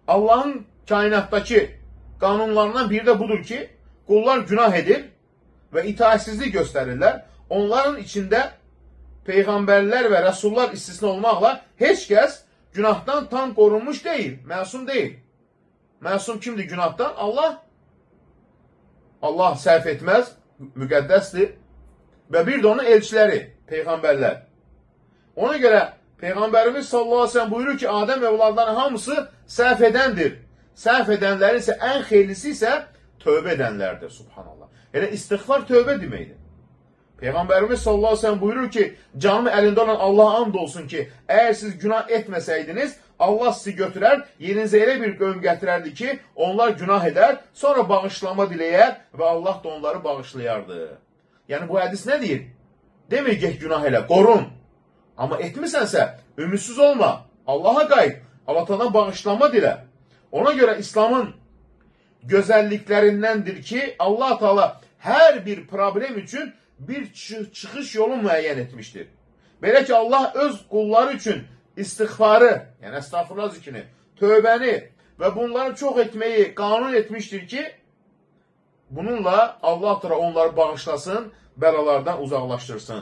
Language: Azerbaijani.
Allah'ın kainatdaki qanunlarından biri də budur ki, qullar günah edir və itaatsizlik göstərirlər. Onların içində peyğəmbərlər və rəsullar istisna olmaqla heç kəs günahdan tam qorunmuş deyil, məsum deyil. Məsum kimdir günahdan? Allah. Allah səhv etməz, müqəddəsdir. Və bir də onun elçiləri, peyğəmbərlər. Ona görə Peyğəmbərimiz sallallahu aleyhi ve sellem buyurur ki, Adəm evladlarının hamısı səhv edəndir. Səhv edənlərin isə ən xeyirlisi isə tövbə edənlərdir, subhanallah. Elə istiğfar tövbə deməkdir. Peyğəmbərimiz sallallahu aleyhi ve sellem buyurur ki, canım əlində olan Allah'a and olsun ki, əgər siz günah etməsəydiniz, Allah sizi götürər, yerinizə elə bir qövm gətirərdi ki, onlar günah edər, sonra bağışlama diləyər və Allah da onları bağışlayardı. Yəni bu hədis nə deyir? Demir ki, günah elə, qorun. Amma etmisənsə, ümidsiz olma. Allah'a qayıt. Allah'tan bağışlanma dilə. Ona görə İslamın gözəlliklərindəndir ki, Allah Teala hər bir problem üçün bir çıxış yolu müəyyən etmişdir. Belə ki, Allah öz qulları üçün istiğfarı, yəni estağfurullah zikrini, tövbəni və bunları çox etməyi qanun etmişdir ki, bununla Allah Teala onları bağışlasın, bəlalardan uzaqlaşdırsın.